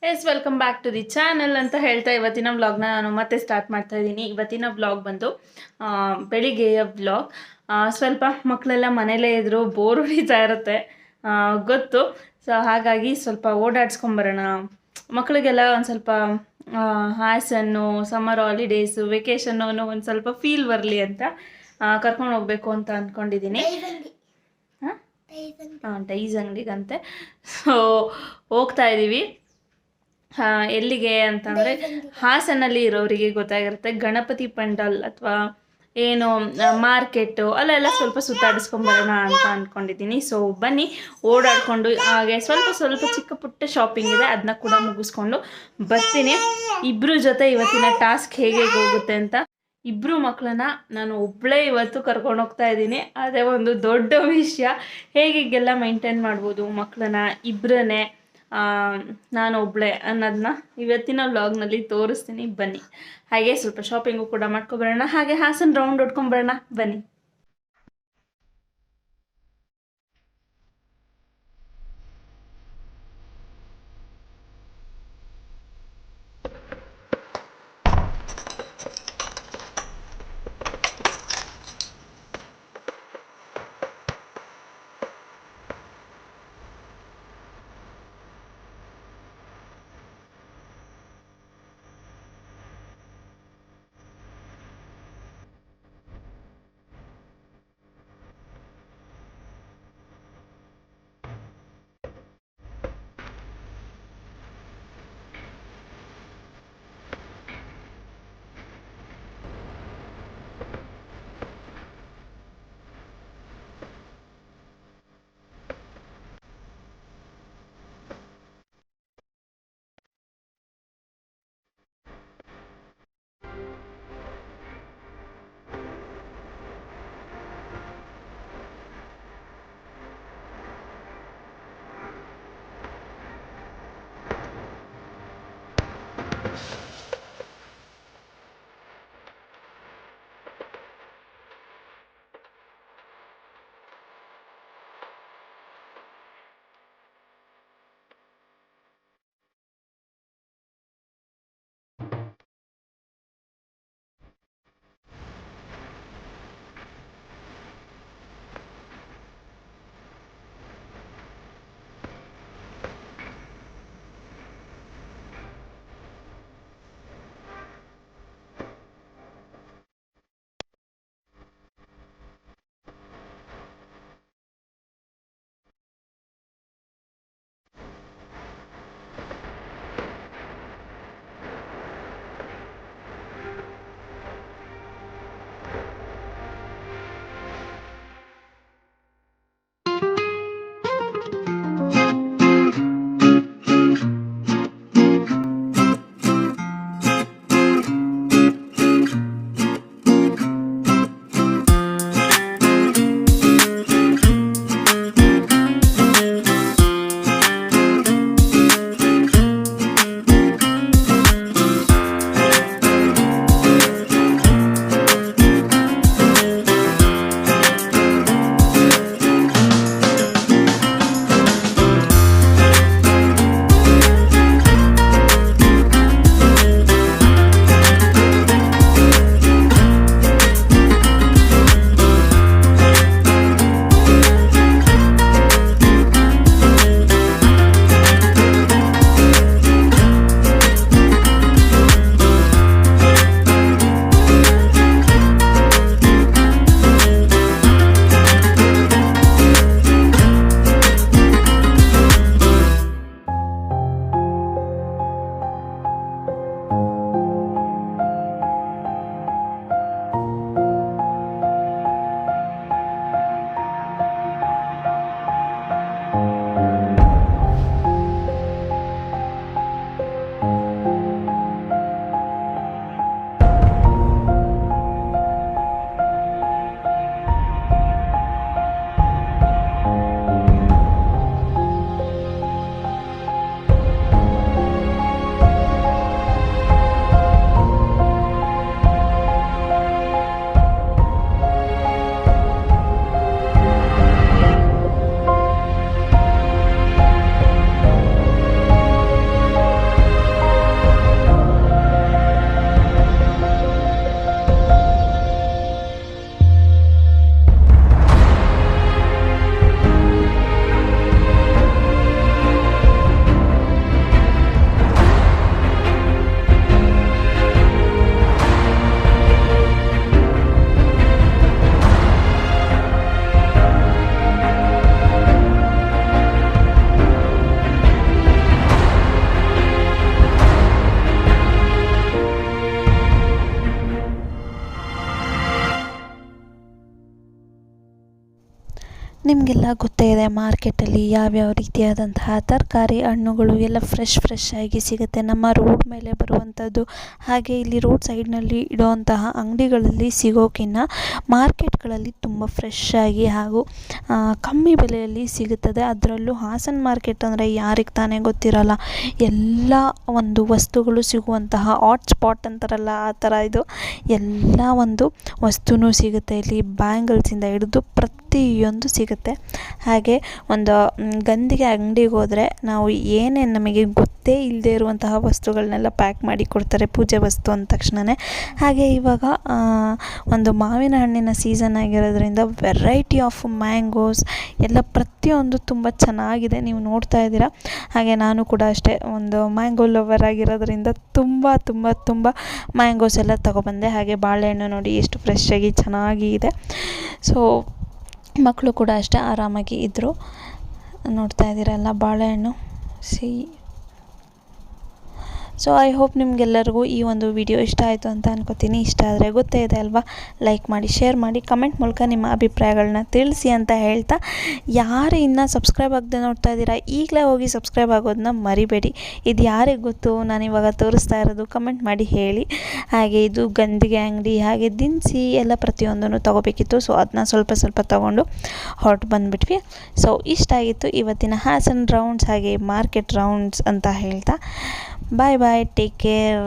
Welcome back to the channel ಅಂತ ಹೇಳ್ತಾ ಇವತ್ತಿನ ವ್ಲಾಗ್ನ ನಾನು ಮತ್ತೆ ಸ್ಟಾರ್ಟ್ ಮಾಡ್ತಾ ಇದ್ದೀನಿ. ಇವತ್ತಿನ ವ್ಲಾಗ್ ಬಂದು ಬೆಳಿಗ್ಗೆಯ ವ್ಲಾಗ್. ಸ್ವಲ್ಪ ಮಕ್ಕಳೆಲ್ಲ ಮನೇಲೇ ಇದ್ರು, ಬೋರ್ ಹೊಡಿತಾ ಇರುತ್ತೆ ಗೊತ್ತು. ಸೊ ಹಾಗಾಗಿ ಸ್ವಲ್ಪ ಓಡಾಡ್ಸ್ಕೊಂಬರೋಣ ಮಕ್ಕಳಿಗೆಲ್ಲ ಒಂದು ಸ್ವಲ್ಪ ಹಾಸನ್ನು ಸಮ್ಮರ್ ಹಾಲಿಡೇಸು ವೆಕೇಷನ್ನು ಅನ್ನೋ ಒಂದು ಸ್ವಲ್ಪ ಫೀಲ್ ಬರಲಿ ಅಂತ ಕರ್ಕೊಂಡು ಹೋಗ್ಬೇಕು ಅಂತ ಅಂದ್ಕೊಂಡಿದ್ದೀನಿ. ಡೈಸ್ ಅಂಗಡಿಗಂತೆ. ಸೊ ಹೋಗ್ತಾ ಇದ್ದೀವಿ. ಎಲ್ಲಿಗೆ ಅಂತಂದರೆ ಹಾಸನಲ್ಲಿ ಇರೋರಿಗೆ ಗೊತ್ತಾಗಿರುತ್ತೆ. ಗಣಪತಿ ಪಂಡಲ್ ಅಥವಾ ಏನು ಮಾರ್ಕೆಟು ಅಲ್ಲೆಲ್ಲ ಸ್ವಲ್ಪ ಸುತ್ತಾಡಿಸ್ಕೊಂಬರೋಣ ಅಂತ ಅಂದ್ಕೊಂಡಿದ್ದೀನಿ. ಸೊ ಬನ್ನಿ ಓಡಾಡಿಕೊಂಡು ಹಾಗೆ ಸ್ವಲ್ಪ ಚಿಕ್ಕ ಪುಟ್ಟ ಶಾಪಿಂಗ್ ಇದೆ, ಅದನ್ನ ಕೂಡ ಮುಗಿಸ್ಕೊಂಡು ಬರ್ತೀನಿ. ಇಬ್ಬರ ಜೊತೆ ಇವತ್ತಿನ ಟಾಸ್ಕ್ ಹೇಗೆ ಹೋಗುತ್ತೆ ಅಂತ. ಇಬ್ಬರು ಮಕ್ಕಳನ್ನ ನಾನು ಒಬ್ಬಳೇ ಇವತ್ತು ಕರ್ಕೊಂಡು ಹೋಗ್ತಾ ಇದ್ದೀನಿ. ಅದೇ ಒಂದು ದೊಡ್ಡ ವಿಷಯ. ಹೇಗೆಲ್ಲ ಮೈಂಟೈನ್ ಮಾಡ್ಬೋದು ಮಕ್ಕಳನ್ನ ಇಬ್ಬರನ್ನೇ, ನಾನು ಒಬ್ಬಳೇ ಅನ್ನೋದನ್ನ ಇವತ್ತಿನ ವ್ಲಾಗ್ನಲ್ಲಿ ತೋರಿಸ್ತೀನಿ. ಬನ್ನಿ. ಹಾಗೆ ಸ್ವಲ್ಪ ಶಾಪಿಂಗು ಕೂಡ ಮಾಡ್ಕೊಬರೋಣ, ಹಾಗೆ ಹಾಸನ ರೌಂಡ್ ಹೊಡ್ಕೊಂಬರೋಣ. ಬನ್ನಿ. ನಿಮಗೆಲ್ಲ ಗೊತ್ತೇ ಇದೆ ಮಾರ್ಕೆಟಲ್ಲಿ ಯಾವ್ಯಾವ ರೀತಿಯಾದಂತಹ ತರಕಾರಿ ಹಣ್ಣುಗಳು ಎಲ್ಲ ಫ್ರೆಶ್ ಆಗಿ ಸಿಗುತ್ತೆ. ನಮ್ಮ ರೋಡ್ ಮೇಲೆ ಬರುವಂಥದ್ದು, ಹಾಗೆ ಇಲ್ಲಿ ರೋಡ್ ಸೈಡ್ನಲ್ಲಿ ಇಡುವಂತಹ ಅಂಗಡಿಗಳಲ್ಲಿ ಸಿಗೋಕ್ಕಿಂತ ಮಾರ್ಕೆಟ್ಗಳಲ್ಲಿ ತುಂಬ ಫ್ರೆಶ್ ಆಗಿ ಹಾಗೂ ಕಮ್ಮಿ ಬೆಲೆಯಲ್ಲಿ ಸಿಗುತ್ತದೆ. ಅದರಲ್ಲೂ ಹಾಸನ ಮಾರ್ಕೆಟ್ ಅಂದರೆ ಯಾರಿಗೆ ತಾನೇ ಗೊತ್ತಿರಲ್ಲ. ಎಲ್ಲ ಒಂದು ವಸ್ತುಗಳು ಸಿಗುವಂತಹ ಹಾಟ್ ಸ್ಪಾಟ್ ಅಂತಾರಲ್ಲ ಆ ಥರ ಇದು. ಎಲ್ಲ ಒಂದು ವಸ್ತುನೂ ಸಿಗುತ್ತೆ ಇಲ್ಲಿ. ಬ್ಯಾಂಗಲ್ಸಿಂದ ಹಿಡಿದು ಪ್ರತಿಯೊಂದು ಸಿಗುತ್ತೆ. ಹಾಗೆ ಒಂದು ಗಂಧಿಗೆ ಅಂಗಡಿಗೆ ಹೋದರೆ ನಾವು ಏನೇನು ನಮಗೆ ಗೊತ್ತೇ ಇಲ್ಲದೆ ಇರುವಂತಹ ವಸ್ತುಗಳನ್ನೆಲ್ಲ ಪ್ಯಾಕ್ ಮಾಡಿ ಕೊಡ್ತಾರೆ, ಪೂಜೆ ವಸ್ತು ಅಂದ ತಕ್ಷಣವೇ. ಹಾಗೆ ಇವಾಗ ಒಂದು ಮಾವಿನ ಹಣ್ಣಿನ ಸೀಸನ್ ಆಗಿರೋದ್ರಿಂದ ವೆರೈಟಿ ಆಫ್ ಮ್ಯಾಂಗೋಸ್ ಎಲ್ಲ ಪ್ರತಿಯೊಂದು ತುಂಬ ಚೆನ್ನಾಗಿದೆ, ನೀವು ನೋಡ್ತಾ ಇದ್ದೀರಾ. ಹಾಗೆ ನಾನು ಕೂಡ ಅಷ್ಟೇ ಒಂದು ಮ್ಯಾಂಗೋ ಲವರ್ ಆಗಿರೋದ್ರಿಂದ ತುಂಬ ಮ್ಯಾಂಗೋಸ್ ಎಲ್ಲ ತೊಗೊಬಂದೆ. ಹಾಗೆ ಬಾಳೆಹಣ್ಣು ನೋಡಿ ಎಷ್ಟು ಫ್ರೆಶ್ ಆಗಿ ಚೆನ್ನಾಗಿ ಇದೆ. ಸೊ ಮಕ್ಕಳು ಕೂಡ ಅಷ್ಟೇ ಆರಾಮಾಗಿ ಇದ್ದರು. ನೋಡ್ತಾ ಇದ್ದೀರಲ್ಲ ಬಾಳೆಹಣ್ಣು ಸೊ ಐ ಹೋಪ್ ನಿಮಗೆಲ್ಲರಿಗೂ ಈ ಒಂದು ವಿಡಿಯೋ ಇಷ್ಟ ಆಯಿತು ಅಂತ ಅನ್ಕೋತೀನಿ. ಇಷ್ಟ ಆದರೆ ಗೊತ್ತೇ ಇದೆ ಅಲ್ವಾ, ಲೈಕ್ ಮಾಡಿ, ಶೇರ್ ಮಾಡಿ, ಕಮೆಂಟ್ ಮೂಲಕ ನಿಮ್ಮ ಅಭಿಪ್ರಾಯಗಳನ್ನ ತಿಳಿಸಿ ಅಂತ ಹೇಳ್ತಾ, ಯಾರು ಇನ್ನೂ ಸಬ್ಸ್ಕ್ರೈಬ್ ಆಗದೆ ನೋಡ್ತಾ ಇದ್ದೀರಾ ಈಗಲೇ ಹೋಗಿ ಸಬ್ಸ್ಕ್ರೈಬ್ ಆಗೋದನ್ನ ಮರಿಬೇಡಿ. ಇದು ಯಾರಿಗೆ ಗೊತ್ತು ನಾನಿವಾಗ ತೋರಿಸ್ತಾ ಇರೋದು, ಕಮೆಂಟ್ ಮಾಡಿ ಹೇಳಿ. ಹಾಗೆ ಇದು ಗಂಧಿಗೆ ಅಂಗಡಿ, ಹಾಗೆ ದಿನಸಿ ಎಲ್ಲ ಪ್ರತಿಯೊಂದನ್ನು ತೊಗೋಬೇಕಿತ್ತು. ಸೊ ಅದನ್ನ ಸ್ವಲ್ಪ ತೊಗೊಂಡು ಹೊರಟು ಬಂದುಬಿಟ್ವಿ. ಸೊ ಇಷ್ಟ ಆಗಿತ್ತು ಇವತ್ತಿನ ಹಾಸನ್ ರೌಂಡ್ಸ್ ಹಾಗೆ ಮಾರ್ಕೆಟ್ ರೌಂಡ್ಸ್ ಅಂತ ಹೇಳ್ತಾ, ಬಾಯ್ ಬಾಯ್, ಟೇಕ್ ಕೇರ್.